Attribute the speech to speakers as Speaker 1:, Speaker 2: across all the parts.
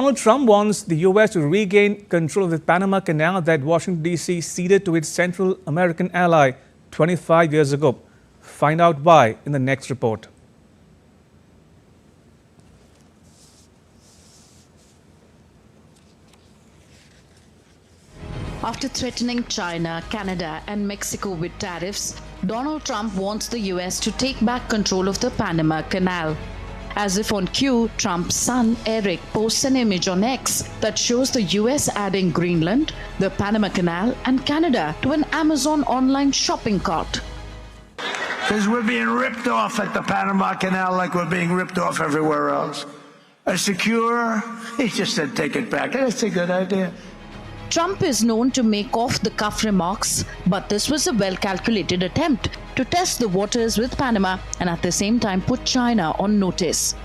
Speaker 1: Donald Trump wants the U.S. to regain control of the Panama Canal that Washington, D.C. ceded to its Central American ally 25 years ago. Find out why in the next report.
Speaker 2: After threatening China, Canada and Mexico with tariffs, Donald Trump wants the US to take back control of the Panama Canal. As if on cue, Trump's son Eric posts an image on X that shows the US adding Greenland, the Panama Canal and Canada to an Amazon online shopping cart.
Speaker 3: Because we're being ripped off at the Panama Canal like we're being ripped off everywhere else. A secure, he just said take it back. That's a good idea.
Speaker 2: Trump is known to make off-the-cuff remarks, but this was a well-calculated attempt to test the waters with Panama and at the same time put China on notice.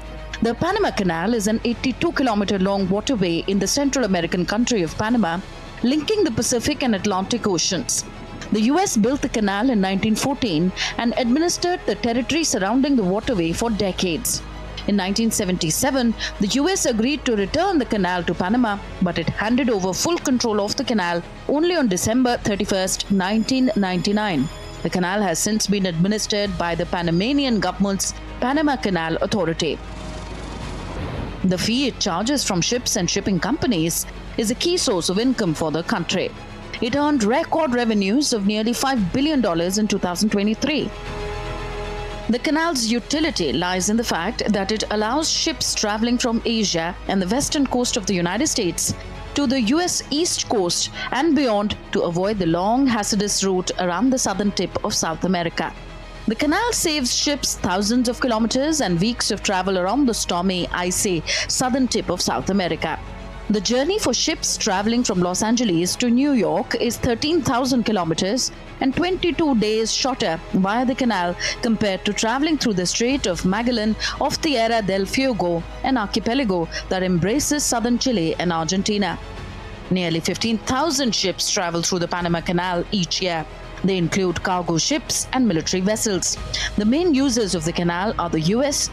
Speaker 2: The Panama Canal is an 82-kilometer-long waterway in the Central American country of Panama, linking the Pacific and Atlantic Oceans. The US built the canal in 1914 and administered the territory surrounding the waterway for decades. In 1977, the US agreed to return the canal to Panama, but it handed over full control of the canal only on December 31, 1999. The canal has since been administered by the Panamanian government's Panama Canal Authority. The fee it charges from ships and shipping companies is a key source of income for the country. It earned record revenues of nearly $5 billion in 2023. The canal's utility lies in the fact that it allows ships traveling from Asia and the western coast of the United States to the US East Coast and beyond to avoid the long, hazardous route around the southern tip of South America. The canal saves ships thousands of kilometers and weeks of travel around the stormy, icy southern tip of South America. The journey for ships traveling from Los Angeles to New York is 13,000 kilometers and 22 days shorter via the canal compared to traveling through the Strait of Magellan off Tierra del Fuego, an archipelago that embraces southern Chile and Argentina. Nearly 15,000 ships travel through the Panama Canal each year. They include cargo ships and military vessels. The main users of the canal are the US,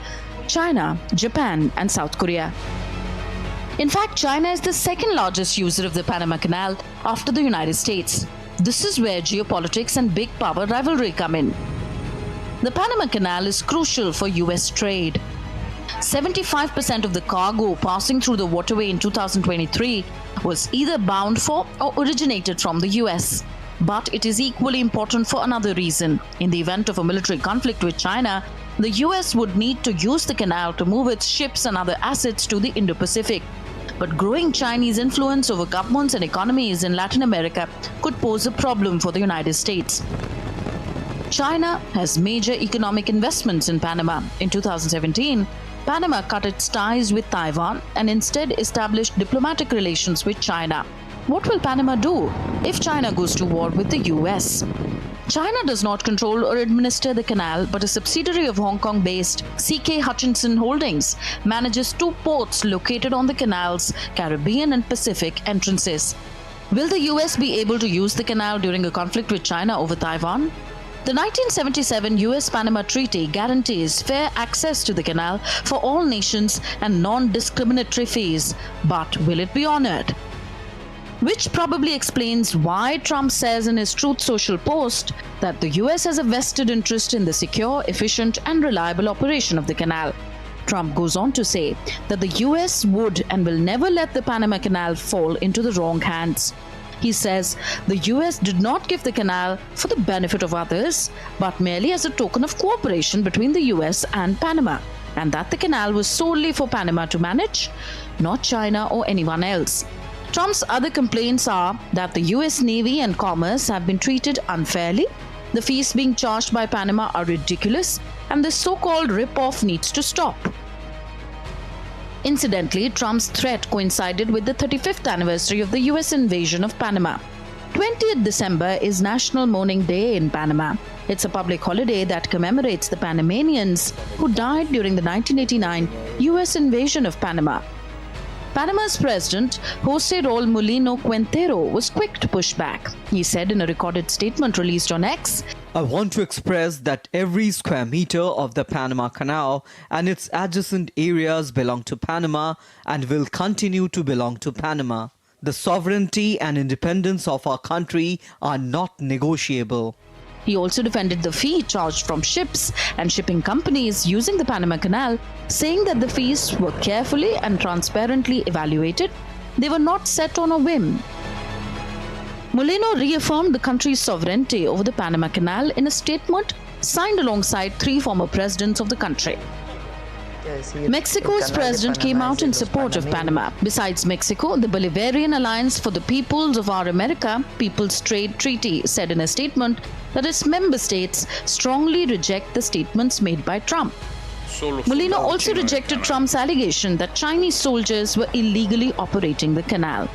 Speaker 2: China, Japan, and South Korea. In fact, China is the second largest user of the Panama Canal after the United States. This is where geopolitics and big power rivalry come in. The Panama Canal is crucial for US trade. 75% of the cargo passing through the waterway in 2023 was either bound for or originated from the US. But it is equally important for another reason. In the event of a military conflict with China, the US would need to use the canal to move its ships and other assets to the Indo-Pacific. But growing Chinese influence over governments and economies in Latin America could pose a problem for the United States. China has major economic investments in Panama. In 2017, Panama cut its ties with Taiwan and instead established diplomatic relations with China. What will Panama do if China goes to war with the US? China does not control or administer the canal, but a subsidiary of Hong Kong-based CK Hutchinson Holdings manages two ports located on the canal's Caribbean and Pacific entrances. Will the US be able to use the canal during a conflict with China over Taiwan? The 1977 US-Panama Treaty guarantees fair access to the canal for all nations and non-discriminatory fees, but will it be honored? Which probably explains why Trump says in his Truth Social post that the US has a vested interest in the secure, efficient and reliable operation of the canal. Trump goes on to say that the US would and will never let the Panama Canal fall into the wrong hands. He says the US did not give the canal for the benefit of others, but merely as a token of cooperation between the US and Panama, and that the canal was solely for Panama to manage, not China or anyone else. Trump's other complaints are that the US Navy and Commerce have been treated unfairly, the fees being charged by Panama are ridiculous, and this so-called rip-off needs to stop. Incidentally, Trump's threat coincided with the 35th anniversary of the US invasion of Panama. 20th December is National Mourning Day in Panama. It's a public holiday that commemorates the Panamanians who died during the 1989 US invasion of Panama. Panama's president, Jose Raul Mulino Quintero, was quick to push back. He said in a recorded statement released on X
Speaker 4: I want to express that every square meter of the Panama Canal and its adjacent areas belong to Panama and will continue to belong to Panama. The sovereignty and independence of our country are not negotiable.
Speaker 2: He also defended the fee charged from ships and shipping companies using the Panama Canal, saying that the fees were carefully and transparently evaluated. They were not set on a whim. Molino reaffirmed the country's sovereignty over the Panama Canal in a statement signed alongside 3 former presidents of the country. Mexico's president came out in support of Panama. Besides Mexico, the Bolivarian Alliance for the Peoples of Our America, People's Trade Treaty, said in a statement that its member states strongly reject the statements made by Trump. Molino also rejected Trump's allegation that Chinese soldiers were illegally operating the canal.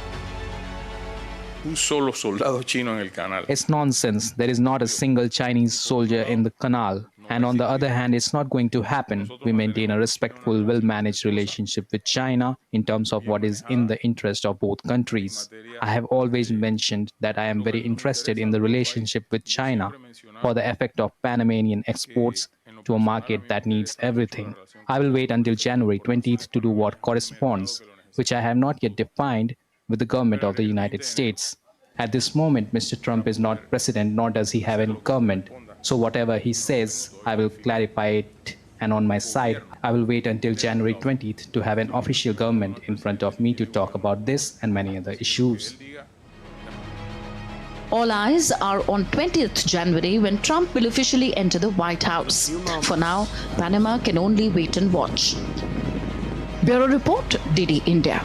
Speaker 5: It's nonsense. There is not a single Chinese soldier in the canal. And on the other hand, it's not going to happen. We maintain a respectful, well-managed relationship with China in terms of what is in the interest of both countries. I have always mentioned that I am very interested in the relationship with China for the effect of Panamanian exports to a market that needs everything. I will wait until January 20th to do what corresponds, which I have not yet defined with the government of the United States. At this moment, Mr. Trump is not president, nor does he have any government. So whatever he says, I will clarify it. And on my side, I will wait until January 20th to have an official government in front of me to talk about this and many other issues.
Speaker 2: All eyes are on 20th January when Trump will officially enter the White House. For now, Panama can only wait and watch. Bureau Report, DD India.